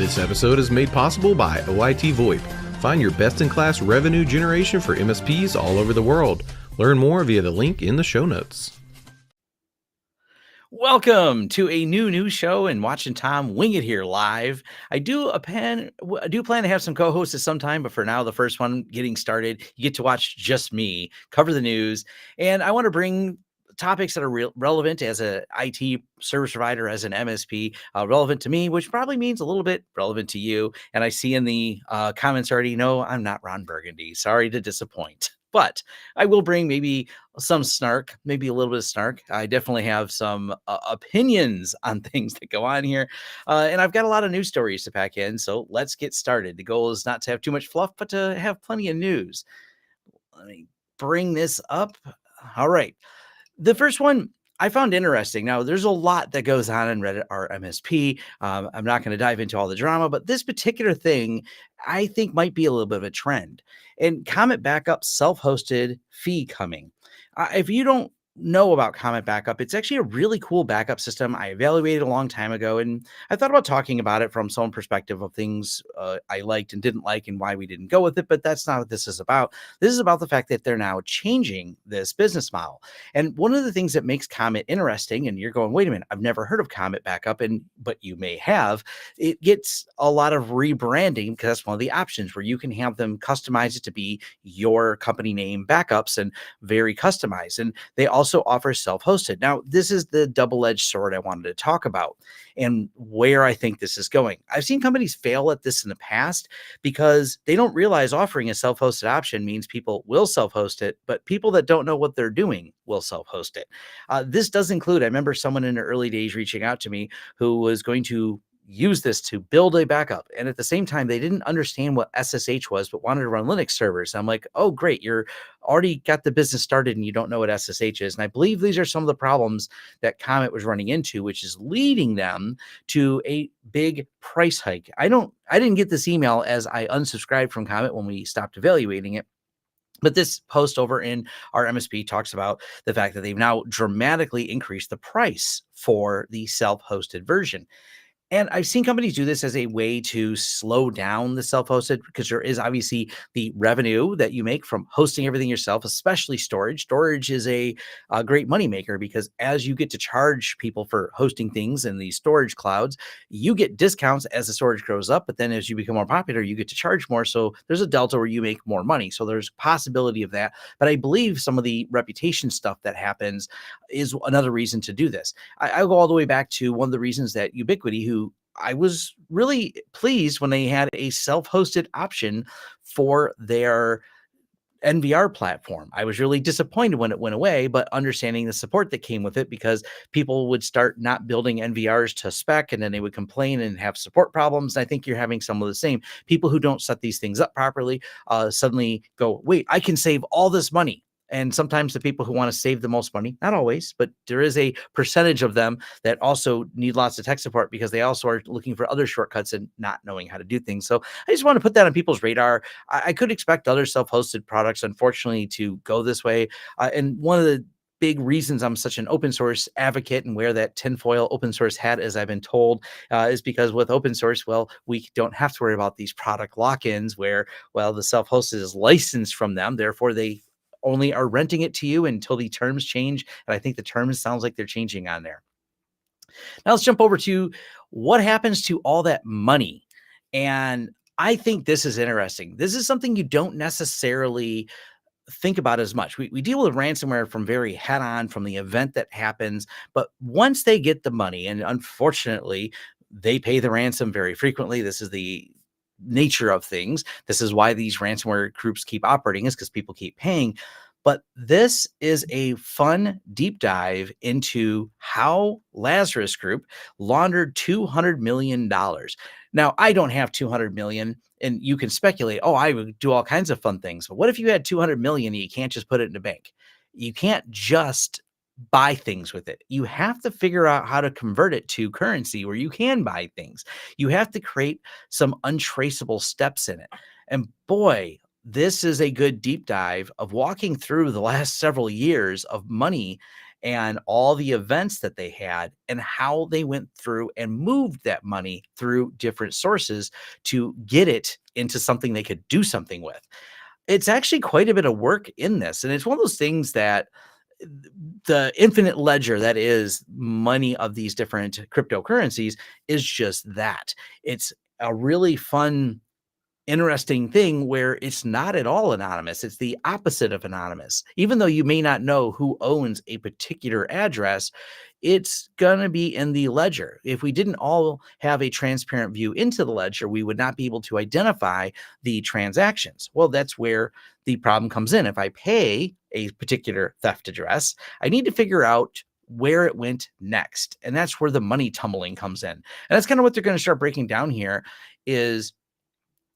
This episode is made possible by OIT VoIP. Find your best-in-class revenue generation for MSPs all over the world. Learn more via the link in the show notes. Welcome to a new news show and watching Tom wing it here live. I do plan to have some co-hosts at some time, but for now, the first one getting started, you get to watch just me cover the news. And I want to bring topics that are relevant as a IT service provider, as an MSP, relevant to me, which probably means a little bit relevant to you. And I see in the comments already, no, I'm not Ron Burgundy. Sorry to disappoint. But I will bring maybe some snark, maybe a little bit of snark. I definitely have some opinions on things that go on here. And I've got a lot of news stories to pack in. So let's get started. The goal is not to have too much fluff, but to have plenty of news. Let me bring this up. All right. The first one I found interesting. Now, there's a lot that goes on in Reddit or MSP. I'm not going to dive into all the drama, but this particular thing I think might be a little bit of a trend. And Comet Backup self-hosted fee coming. If you don't know about Comet Backup, it's actually a really cool backup system I evaluated a long time ago, and I thought about talking about it from some perspective of things I liked and didn't like and why we didn't go with it, but that's not what this is about. This is about the fact that they're now changing this business model. And one of the things that makes Comet interesting, and you're going, wait a minute, I've never heard of Comet Backup, but you may have, it gets a lot of rebranding because that's one of the options where you can have them customize it to be your company name backups and very customized. And they also offer self-hosted. Now, this is the double-edged sword I wanted to talk about and where I think this is going. I've seen companies fail at this in the past because they don't realize offering a self-hosted option means people will self-host it, but people that don't know what they're doing will self-host it. This does include, I remember someone in the early days reaching out to me who was going to use this to build a backup. And at the same time, they didn't understand what SSH was, but wanted to run Linux servers. I'm like, oh, great. You're already got the business started and you don't know what SSH is. And I believe these are some of the problems that Comet was running into, which is leading them to a big price hike. I didn't get this email as I unsubscribed from Comet when we stopped evaluating it. But this post over in our MSP talks about the fact that they've now dramatically increased the price for the self-hosted version. And I've seen companies do this as a way to slow down the self-hosted because there is obviously the revenue that you make from hosting everything yourself, especially storage. Storage is a great moneymaker because as you get to charge people for hosting things in these storage clouds, you get discounts as the storage grows up. But then as you become more popular, you get to charge more. So there's a delta where you make more money. So there's possibility of that. But I believe some of the reputation stuff that happens is another reason to do this. I go all the way back to one of the reasons that Ubiquiti, who I was really pleased when they had a self-hosted option for their NVR platform. I was really disappointed when it went away, but understanding the support that came with it because people would start not building NVRs to spec and then they would complain and have support problems. I think you're having some of the same. People who don't set these things up properly suddenly go, wait, I can save all this money. And sometimes the people who want to save the most money, not always, but there is a percentage of them that also need lots of tech support because they also are looking for other shortcuts and not knowing how to do things. So I just want to put that on people's radar. I could expect other self-hosted products, unfortunately, to go this way. And one of the big reasons I'm such an open source advocate and wear that tinfoil open source hat, as I've been told, is because with open source, well, we don't have to worry about these product lock-ins where, well, the self-hosted is licensed from them. Therefore, they only are renting it to you until the terms change. And I think the terms sounds like they're changing on there. Now let's jump over to what happens to all that money. And I think this is interesting. This is something you don't necessarily think about as much. We deal with ransomware from very head on from the event that happens. But once they get the money, and unfortunately, they pay the ransom very frequently. This is the nature of things. This is why these ransomware groups keep operating, is because people keep paying. But this is a fun deep dive into how Lazarus Group laundered $200 million. Now, I don't have 200 million, and you can speculate, oh, I would do all kinds of fun things. But what if you had 200 million and you can't just put it in a bank? You can't just buy things with it. You have to figure out how to convert it to currency where you can buy things. You have to create some untraceable steps in it. And boy, this is a good deep dive of walking through the last several years of money and all the events that they had and how they went through and moved that money through different sources to get it into something they could do something with. It's actually quite a bit of work in this. And it's one of those things that the infinite ledger that is money of these different cryptocurrencies is just that. It's a really fun, interesting thing where it's not at all anonymous. It's the opposite of anonymous. Even though you may not know who owns a particular address, it's going to be in the ledger. If we didn't all have a transparent view into the ledger, we would not be able to identify the transactions. Well, that's where the problem comes in. If I pay a particular theft address, I need to figure out where it went next. And that's where the money tumbling comes in. And that's kind of what they're going to start breaking down here is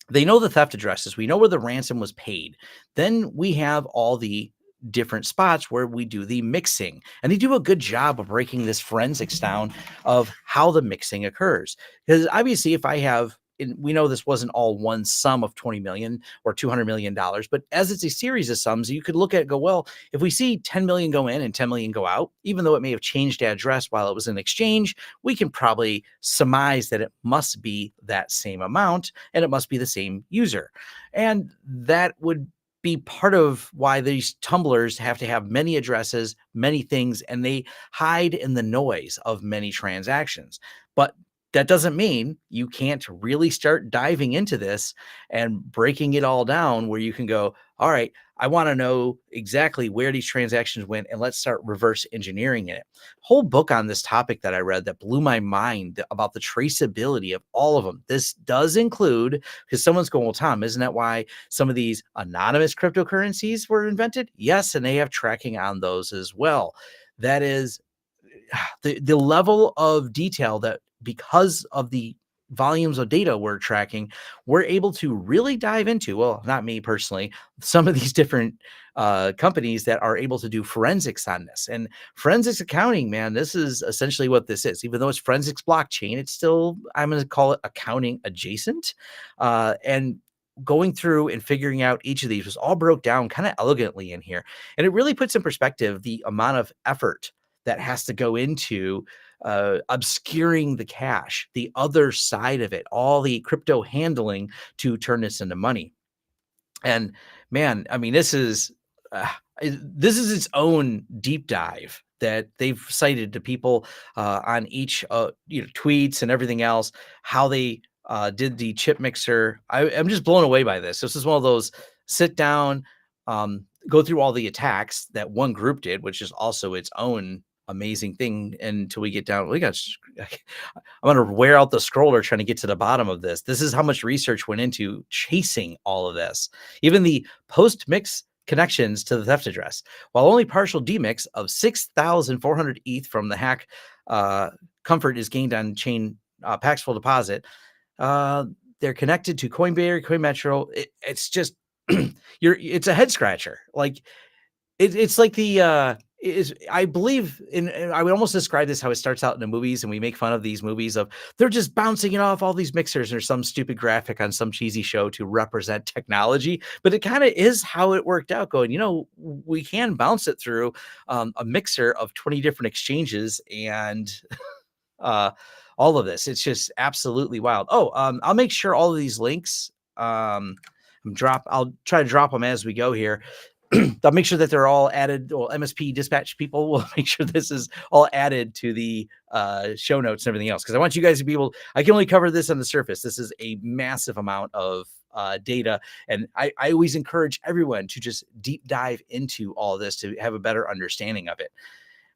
they know the theft addresses. We know where the ransom was paid. Then we have all the different spots where we do the mixing. And they do a good job of breaking this forensics down of how the mixing occurs. Because obviously, if I have, and we know this wasn't all one sum of 20 million or $200 million, but as it's a series of sums, you could look at it and go, well, if we see 10 million go in and 10 million go out, even though it may have changed address while it was in exchange, we can probably surmise that it must be that same amount and it must be the same user. And that would be part of why these tumblers have to have many addresses, many things, and they hide in the noise of many transactions. But that doesn't mean you can't really start diving into this and breaking it all down where you can go, all right, I want to know exactly where these transactions went and let's start reverse engineering it. Whole book on this topic that I read that blew my mind about the traceability of all of them. This does include, because someone's going, well, Tom, isn't that why some of these anonymous cryptocurrencies were invented? Yes, and they have tracking on those as well. That is the level of detail that because of the volumes of data we're tracking, we're able to really dive into, well, not me personally, some of these different companies that are able to do forensics on this. And forensics accounting, man, this is essentially what this is. Even though it's forensics blockchain, it's still, I'm going to call it accounting adjacent. And going through and figuring out each of these was all broke down kind of elegantly in here. And it really puts in perspective the amount of effort that has to go into obscuring the cash, the other side of it, all the crypto handling to turn this into money. And man, I mean, this is its own deep dive that they've cited to people on each tweets and everything else, how they did the chip mixer. I'm just blown away by this. This is one of those sit down, go through all the attacks that one group did, which is also its own amazing thing. Until we get down, I'm going to wear out the scroller trying to get to the bottom of this. This is how much research went into chasing all of this. Even the post mix connections to the theft address, while only partial demix of 6,400 ETH from the hack comfort is gained on chain Paxful deposit. They're connected to Coinbase, CoinMetro. It's just it's a head scratcher. Like it's like the I believe in, I would almost describe this how it starts out in the movies, and we make fun of these movies of they're just bouncing it off all these mixers or some stupid graphic on some cheesy show to represent technology. But it kind of is how it worked out, going, we can bounce it through a mixer of 20 different exchanges and all of this. It's just absolutely wild. I'll make sure all of these links I'll try to drop them as we go here. I'll make sure that they're all added. Well, MSP Dispatch people will make sure this is all added to the show notes and everything else, because I want you guys to be able. I can only cover this on the surface. This is a massive amount of data, and I always encourage everyone to just deep dive into all this to have a better understanding of it.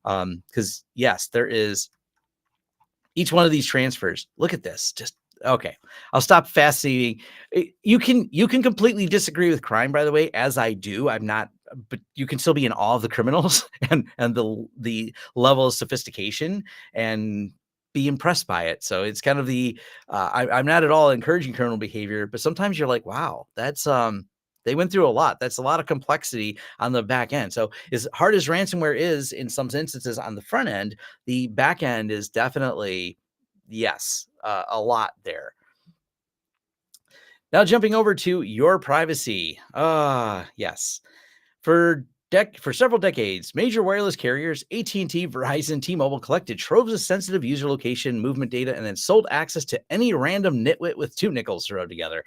Because yes, there is each one of these transfers. Look at this. Just okay. I'll stop fascinating. You can completely disagree with crime, by the way, as I do. I'm not, but you can still be in awe of the criminals and the level of sophistication and be impressed by it. So it's kind of I'm not at all encouraging criminal behavior, but sometimes you're like, wow, that's they went through a lot. That's a lot of complexity on the back end. So as hard as ransomware is in some instances on the front end, the back end is definitely, yes, a lot there. Now jumping over to your privacy. Yes. For For several decades, major wireless carriers, AT&T, Verizon, T-Mobile collected troves of sensitive user location, movement data, and then sold access to any random nitwit with two nickels thrown together.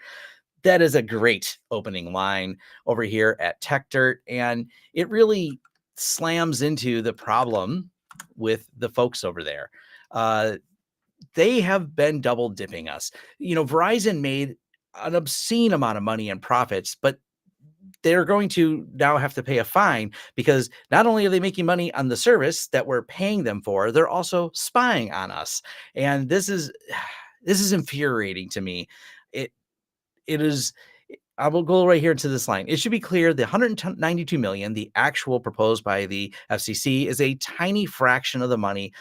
That is a great opening line over here at Tech Dirt, and it really slams into the problem with the folks over there. They have been double dipping us. Verizon made an obscene amount of money in profits, but they're going to now have to pay a fine because not only are they making money on the service that we're paying them for, they're also spying on us. And this is infuriating to me. It is. I will go right here into this line. It should be clear the 192 million, the actual proposed by the FCC, is a tiny fraction of the money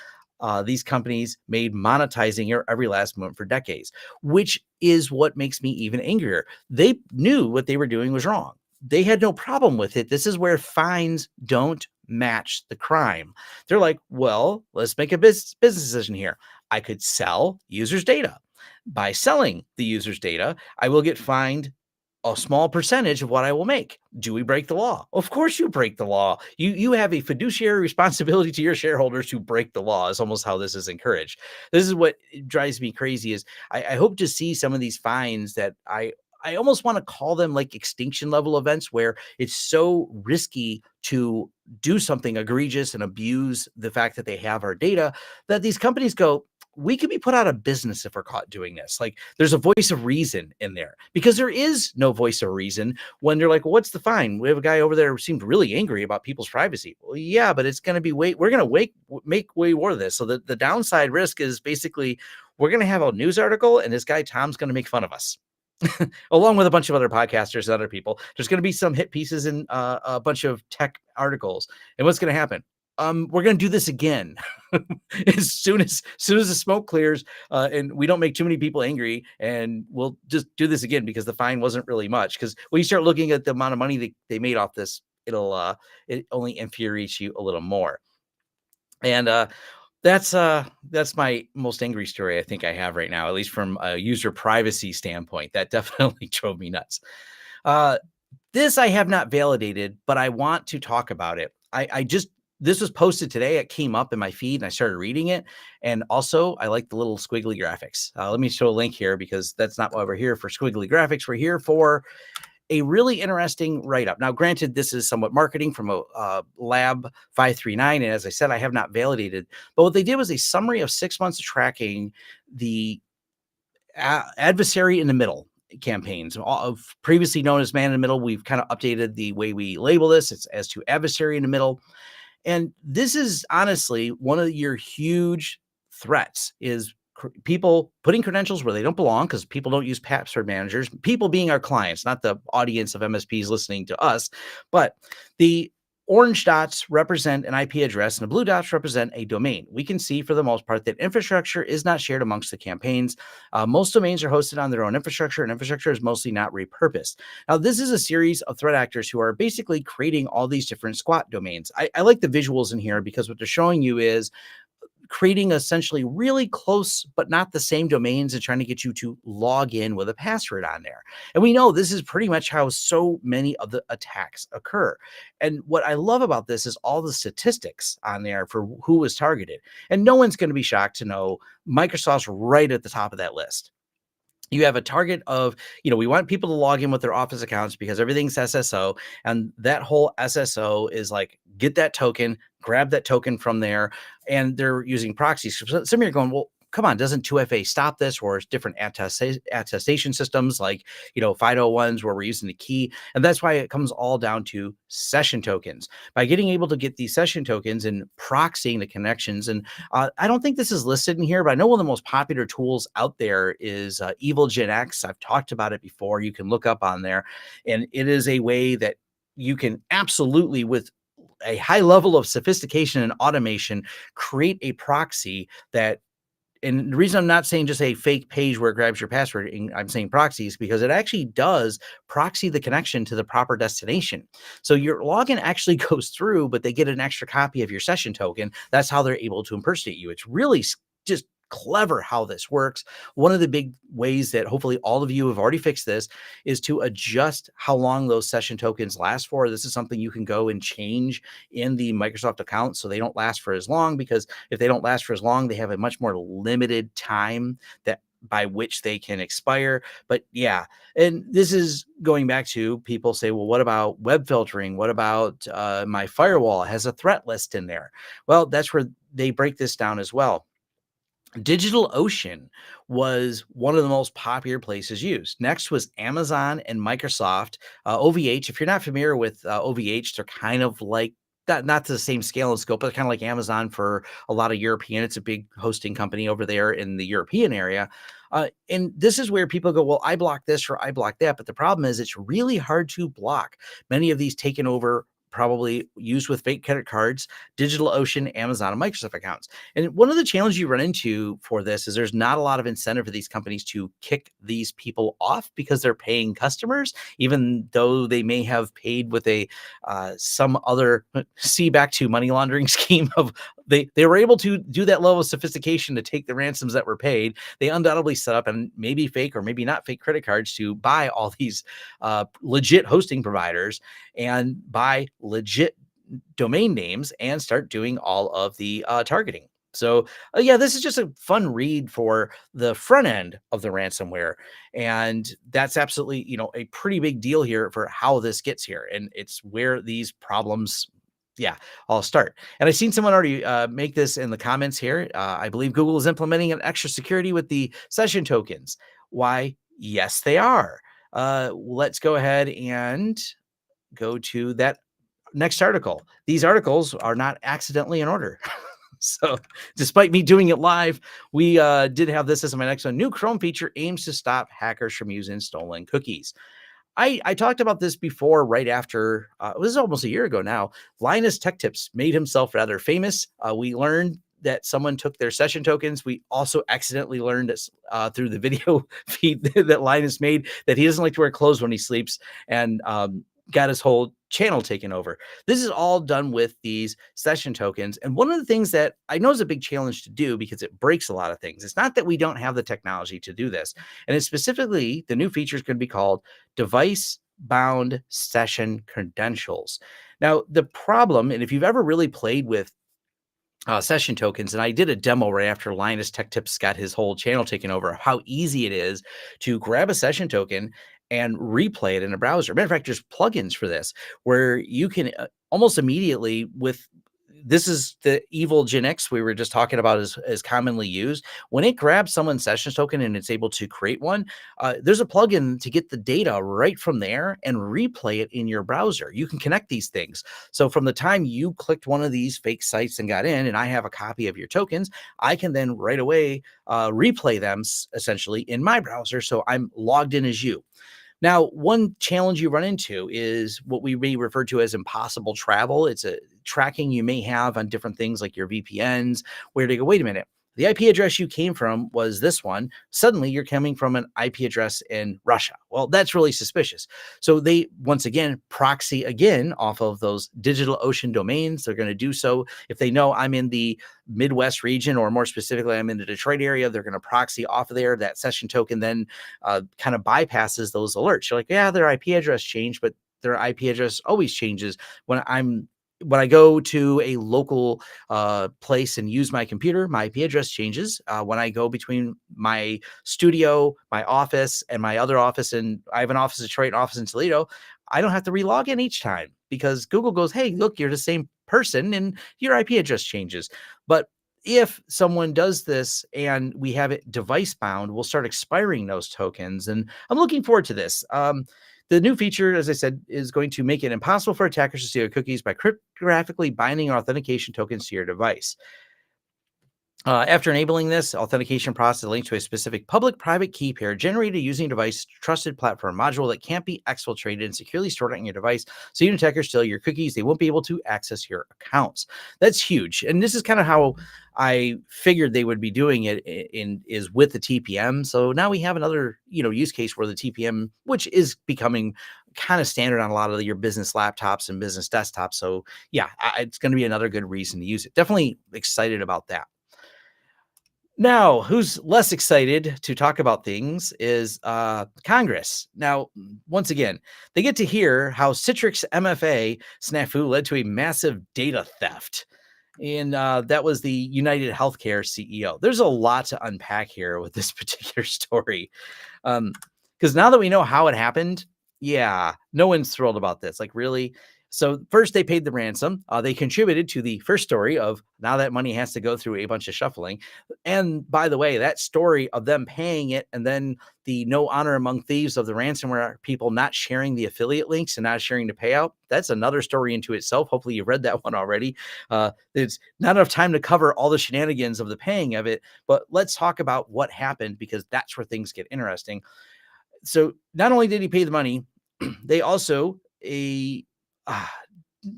these companies made monetizing your every last moment for decades, which is what makes me even angrier. They knew what they were doing was wrong. They had no problem with it. This is where fines don't match the crime. They're like, well, let's make a business decision here. I could sell users' data. By selling the user's data, I will get fined a small percentage of what I will make. Do we break the law? Of course you break the law. You have a fiduciary responsibility to your shareholders to break the law is almost how this is encouraged. This is what drives me crazy is I hope to see some of these fines that I almost want to call them like extinction level events where it's so risky to do something egregious and abuse the fact that they have our data that these companies go, we could be put out of business if we're caught doing this. Like there's a voice of reason in there because there is no voice of reason when they're like, well, what's the fine? We have a guy over there who seemed really angry about people's privacy. Well, yeah, but it's going to be we're going to make way more of this. So the downside risk is basically we're going to have a news article and this guy, Tom's going to make fun of us. Along with a bunch of other podcasters and other people. There's going to be some hit pieces in a bunch of tech articles. And what's going to happen? We're going to do this again as soon as the smoke clears and we don't make too many people angry, and we'll just do this again because the fine wasn't really much. Because when you start looking at the amount of money they made off this, it only infuriates you a little more. And that's my most angry story I think I have right now, at least from a user privacy standpoint. That definitely drove me nuts. This I have not validated, but I want to talk about it. This was posted today. It came up in my feed and I started reading it. And also I like the little squiggly graphics. Let me show a link here because that's not why we're here for squiggly graphics. We're here for a really interesting write-up. Now, granted, this is somewhat marketing from a Lab 539. And as I said, I have not validated, but what they did was a summary of 6 months of tracking the Adversary in the Middle campaigns of previously known as Man in the Middle. We've kind of updated the way we label this. It's as to Adversary in the Middle. And this is honestly one of your huge threats is people putting credentials where they don't belong because people don't use password managers, people being our clients, not the audience of MSPs listening to us, but the orange dots represent an IP address and the blue dots represent a domain. We can see for the most part that infrastructure is not shared amongst the campaigns. Most domains are hosted on their own infrastructure, and infrastructure is mostly not repurposed. Now, this is a series of threat actors who are basically creating all these different squat domains. I like the visuals in here because what they're showing you is creating essentially really close but not the same domains and trying to get you to log in with a password on there. And we know this is pretty much how so many of the attacks occur. And what I love about this is all the statistics on there for who was targeted. And no one's going to be shocked to know Microsoft's right at the top of that list. You have a target of, we want people to log in with their Office accounts because everything's SSO. And that whole SSO is like, get that token, grab that token from there. And they're using proxies. So some of you are going, well, come on, doesn't 2FA stop this? Or different attestation systems like, FIDO ones where we're using the key. And that's why it comes all down to session tokens. By getting able to get these session tokens and proxying the connections. And I don't think this is listed in here, but I know one of the most popular tools out there is Evil Gen X. I've talked about it before. You can look up on there. And it is a way that you can absolutely, with a high level of sophistication and automation, create a proxy that, and the reason I'm not saying just a fake page where it grabs your password, I'm saying proxies because it actually does proxy the connection to the proper destination. So your login actually goes through, but they get an extra copy of your session token. That's how they're able to impersonate you. It's really just clever how this works. One of the big ways that hopefully all of you have already fixed this is to adjust how long those session tokens last for. This is something you can go and change in the Microsoft account so they don't last for as long, because if they don't last for as long, they have a much more limited time that by which they can expire. But yeah, and this is going back to people say, well, what about web filtering? What about my firewall has a threat list in there? Well, that's where they break this down as well. DigitalOcean was one of the most popular places used. Next was Amazon and Microsoft. OVH, if you're not familiar with OVH, they're kind of like not to the same scale and scope, but kind of like Amazon for a lot of European. It's a big hosting company over there in the European area. And this is where people go, well, I block this or I block that. But the problem is it's really hard to block. Many of these taken over, probably used with fake credit cards, DigitalOcean, Amazon, and Microsoft accounts. And one of the challenges you run into for this is there's not a lot of incentive for these companies to kick these people off because they're paying customers, even though they may have paid with a some other see back to money laundering scheme of they were able to do that level of sophistication to take the ransoms that were paid. They undoubtedly set up and maybe fake or maybe not fake credit cards to buy all these legit hosting providers and buy legit domain names and start doing all of the targeting. So yeah, this is just a fun read for the front end of the ransomware. And that's absolutely, a pretty big deal here for how this gets here. And it's where these problems, yeah, all start. And I've seen someone already make this in the comments here. I believe Google is implementing an extra security with the session tokens. Why? Yes, they are. Let's go ahead and go to that next article. These articles are not accidentally in order. So despite me doing it live, we did have this as my next one. New Chrome feature aims to stop hackers from using stolen cookies. I talked about this before, right after, it was almost a year ago now. Linus Tech Tips made himself rather famous. We learned that someone took their session tokens. We also accidentally learned through the video feed that Linus made that he doesn't like to wear clothes when he sleeps, and got his whole channel taken over. This is all done with these session tokens. And one of the things that I know is a big challenge to do because it breaks a lot of things. It's not that we don't have the technology to do this. And it's specifically, the new feature is going to be called device bound session credentials. Now, the problem, and if you've ever really played with session tokens, and I did a demo right after Linus Tech Tips got his whole channel taken over, how easy it is to grab a session token and replay it in a browser. Matter of fact, there's plugins for this where you can almost immediately this is the evil Gen X we were just talking about as commonly used. When it grabs someone's session token and it's able to create one, there's a plugin to get the data right from there and replay it in your browser. You can connect these things. So from the time you clicked one of these fake sites and got in, and I have a copy of your tokens, I can then right away replay them essentially in my browser. So I'm logged in as you. Now, one challenge you run into is what we may refer to as impossible travel. It's a tracking you may have on different things like your VPNs, where they go, wait a minute, the IP address you came from was this one. Suddenly you're coming from an IP address in Russia. Well, that's really suspicious. So they, once again, proxy again off of those DigitalOcean domains. They're going to do so. If they know I'm in the Midwest region, or more specifically, I'm in the Detroit area, they're going to proxy off of there. That session token then kind of bypasses those alerts. You're like, yeah, their IP address changed, but their IP address always changes when I go to a local place and use my computer. My IP address changes. When I go between my studio, my office, and my other office, and I have an office in Detroit, an office in Toledo, I don't have to relog in each time because Google goes, hey, look, you're the same person and your IP address changes. But if someone does this and we have it device bound, we'll start expiring those tokens. And I'm looking forward to this. The new feature, as I said, is going to make it impossible for attackers to steal cookies by cryptographically binding authentication tokens to your device. After enabling this authentication process, linked to a specific public-private key pair generated using a device trusted platform module that can't be exfiltrated and securely stored on your device. So even attackers steal your cookies, they won't be able to access your accounts. That's huge. And this is kind of how I figured they would be doing it is with the TPM. So now we have another, use case where the TPM, which is becoming kind of standard on a lot of your business laptops and business desktops. So yeah, it's going to be another good reason to use it. Definitely excited about that. Now, who's less excited to talk about things is Congress. Now, once again, they get to hear how Citrix MFA snafu led to a massive data theft. And that was the United Healthcare CEO. There's a lot to unpack here with this particular story. Because now that we know how it happened, yeah, no one's thrilled about this. Like, really? So first they paid the ransom. They contributed to the first story of now that money has to go through a bunch of shuffling. And by the way, that story of them paying it and then the no honor among thieves of the ransomware people not sharing the affiliate links and not sharing the payout, that's another story into itself. Hopefully you've read that one already. It's not enough time to cover all the shenanigans of the paying of it, but let's talk about what happened because that's where things get interesting. So not only did he pay the money, they also a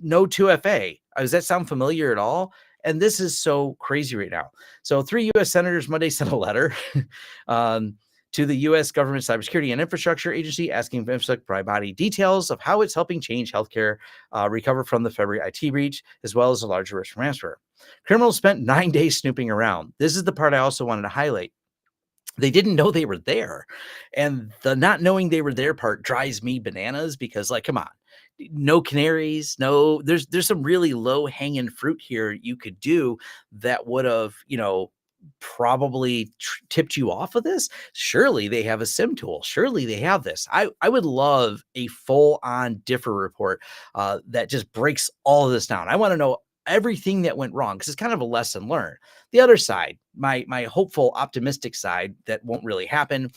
no 2FA. Does that sound familiar at all? And this is so crazy right now. So 3 U.S. senators Monday sent a letter to the U.S. government cybersecurity and infrastructure agency asking FinFET to provide body details of how it's helping change healthcare recover from the February IT breach, as well as a larger risk from ransomware. Criminals spent 9 days snooping around. This is the part I also wanted to highlight. They didn't know they were there. And the not knowing they were there part drives me bananas because, like, come on, no canaries, no, there's some really low hanging fruit here you could do that would have, probably tipped you off of this. Surely they have a sim tool. Surely they have this. I would love a full on differ report that just breaks all of this down. I want to know everything that went wrong because it's kind of a lesson learned. The other side, my hopeful, optimistic side that won't really happen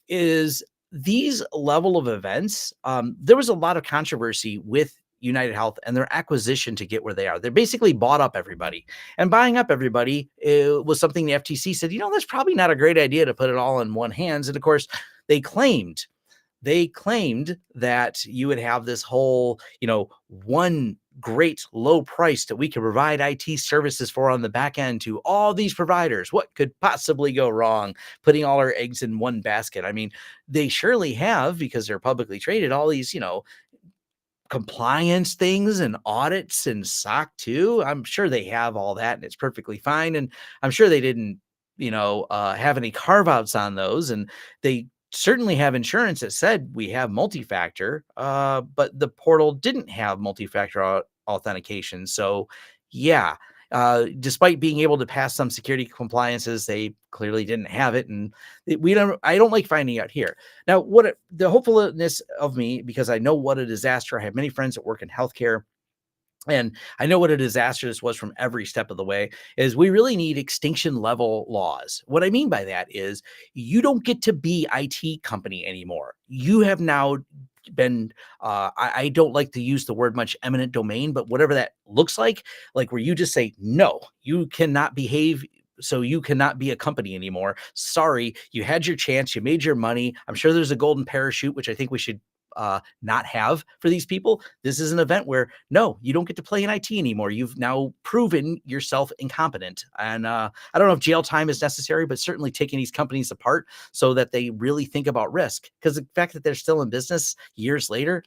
is these level of events. There was a lot of controversy with United Health and their acquisition to get where they are. They basically bought up everybody, and buying up everybody was something the FTC said, that's probably not a great idea to put it all in one hands. And of course, they claimed that you would have this whole, one great low price that we could provide IT services for on the back end to all these providers. What could possibly go wrong putting all our eggs in one basket? I mean, they surely have, because they're publicly traded, all these, compliance things and audits and SOC 2. I'm sure they have all that and it's perfectly fine. And I'm sure they didn't, have any carve outs on those. And they certainly have insurance that said we have multi-factor, but the portal didn't have multi-factor authentication. So yeah, despite being able to pass some security compliances, they clearly didn't have it. And I don't like finding out here. Now, the hopefulness of me, because I know what a disaster. I have many friends that work in healthcare, and I know what a disaster this was from every step of the way, is we really need extinction level laws. What I mean by that is you don't get to be IT company anymore. You have now been, I don't like to use the word much, eminent domain, but whatever that looks like where you just say, no, you cannot behave. So you cannot be a company anymore. Sorry, you had your chance. You made your money. I'm sure there's a golden parachute, which I think we should not have for these people. This is an event where no, you don't get to play in IT anymore. You've now proven yourself incompetent. And I don't know if jail time is necessary, but certainly taking these companies apart so that they really think about risk. Because the fact that they're still in business years later,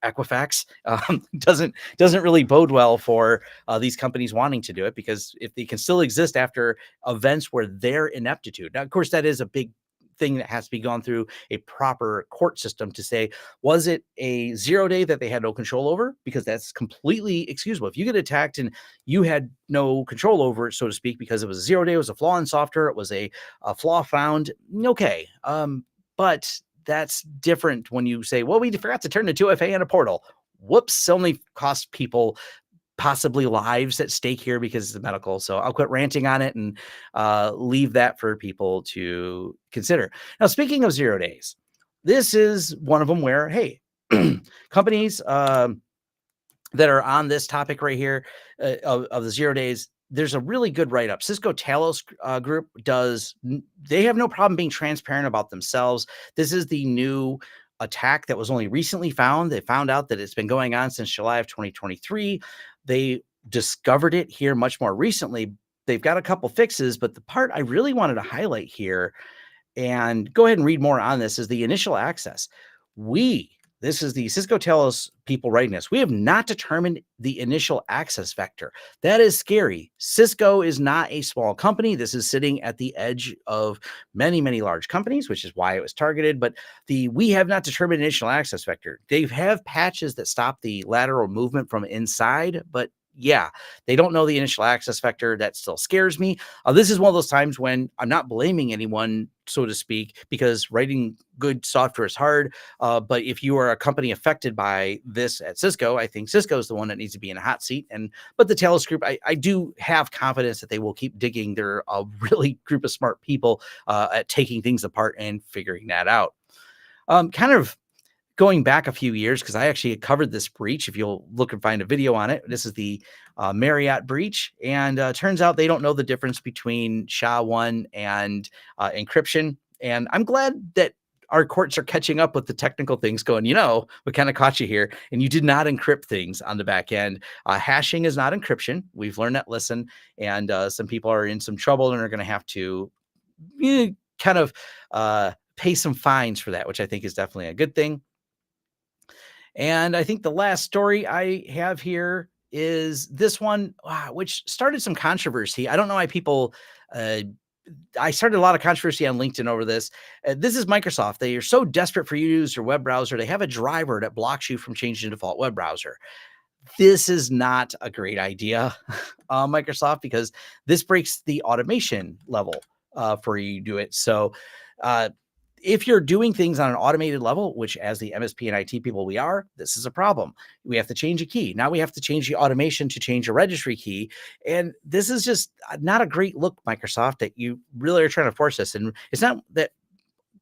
Equifax, doesn't really bode well for these companies wanting to do it, because if they can still exist after events where their ineptitude. Now, of course, that is a big thing that has to be gone through a proper court system to say, was it a 0 day that they had no control over? Because that's completely excusable. If you get attacked and you had no control over it, so to speak, because it was a 0 day, it was a flaw in software, it was a flaw found. Okay. But that's different when you say, well, we forgot to turn the 2FA in a portal. Whoops, only cost people possibly lives at stake here because it's medical. So I'll quit ranting on it and leave that for people to consider. Now, speaking of 0 days, this is one of them where, hey, companies that are on this topic right here of the 0 days, there's a really good write-up. Cisco Talos group they have no problem being transparent about themselves. This is the new attack that was only recently found. They found out that it's been going on since July of 2023. They discovered it here much more recently. They've got a couple fixes, but the part I really wanted to highlight here, and go ahead and read more on this, is the initial access. this is the Cisco Talos people writing this. We have not determined the initial access vector. That is scary. Cisco is not a small company. This is sitting at the edge of many, many large companies, which is why it was targeted. But we have not determined initial access vector. They have patches that stop the lateral movement from inside, but yeah, they don't know the initial access vector. That still scares me. This is one of those times when I'm not blaming anyone, so to speak, because writing good software is hard. But if you are a company affected by this at Cisco, I think Cisco is the one that needs to be in a hot seat. But the Talos group, I do have confidence that they will keep digging. They're a really group of smart people at taking things apart and figuring that out. Kind of going back a few years, because I actually covered this breach. If you'll look and find a video on it, this is the Marriot breach. And turns out they don't know the difference between SHA-1 and encryption. And I'm glad that our courts are catching up with the technical things going, we kind of caught you here. And you did not encrypt things on the back end. Hashing is not encryption. We've learned that lesson. And some people are in some trouble and are going to have to kind of pay some fines for that, which I think is definitely a good thing. And I think the last story I have here is this one, which started some controversy. I don't know why people, I started a lot of controversy on LinkedIn over this. This is Microsoft. They are so desperate for you to use your web browser. They have a driver that blocks you from changing the default web browser. This is not a great idea, Microsoft, because this breaks the automation level for you to do it. So, if you're doing things on an automated level, which as the MSP and IT people we are, this is a problem. We have to change a key. Now we have to change the automation to change a registry key. And this is just not a great look, Microsoft, that you really are trying to force this. And it's not that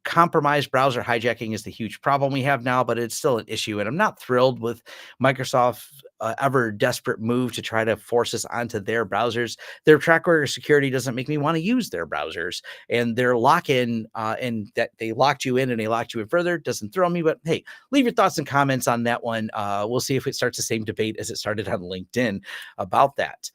compromised browser hijacking is the huge problem we have now, but it's still an issue. And I'm not thrilled with Microsoft's ever desperate move to try to force us onto their browsers. Their track record of security doesn't make me want to use their browsers, and their lock-in and that they locked you in and they locked you in further doesn't throw me. But hey, leave your thoughts and comments on that one. We'll see if it starts the same debate as it started on LinkedIn about that.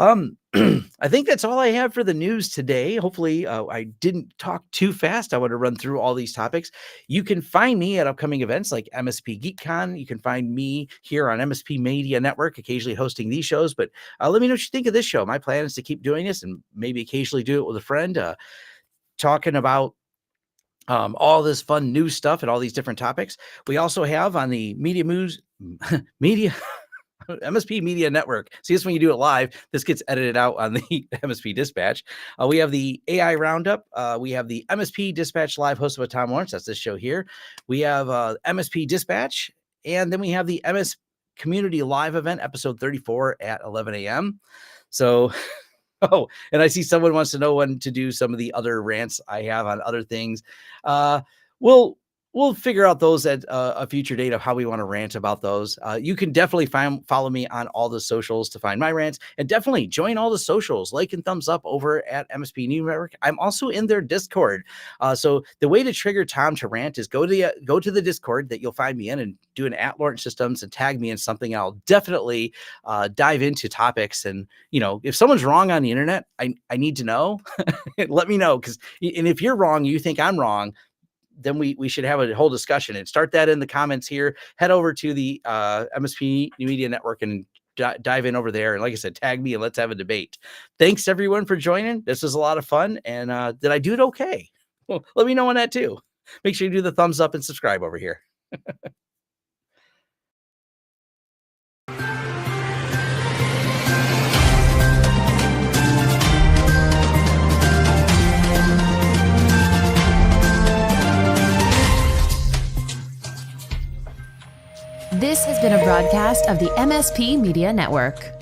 I think that's all I have for the news today. Hopefully, I didn't talk too fast. I want to run through all these topics. You can find me at upcoming events like MSP GeekCon. You can find me here on MSP Media Network, occasionally hosting these shows. But let me know what you think of this show. My plan is to keep doing this and maybe occasionally do it with a friend, talking about all this fun new stuff and all these different topics. We also have on the MSP Media Network. See, this when you do it live. This gets edited out on the MSP Dispatch. We have the AI Roundup. We have the MSP Dispatch Live hosted by Tom Lawrence. That's this show here. We have MSP Dispatch. And then we have the MS Community Live event, episode 34 at 11 a.m. So, and I see someone wants to know when to do some of the other rants I have on other things. We'll figure out those at a future date of how we want to rant about those. You can definitely follow me on all the socials to find my rants, and definitely join all the socials, like and thumbs up over at MSP New Network. I'm also in their Discord. So the way to trigger Tom to rant is go to the Discord that you'll find me in and do an @Lawrence Systems and tag me in something. I'll definitely dive into topics. And, if someone's wrong on the internet, I need to know. Let me know. And if you're wrong, you think I'm wrong, then we should have a whole discussion and start that in the comments here. Head over to the MSP Media Network and dive in over there. And like I said, tag me and let's have a debate. Thanks everyone for joining. This was a lot of fun. And did I do it okay? Well, let me know on that too. Make sure you do the thumbs up and subscribe over here. This has been a broadcast of the MSP Media Network.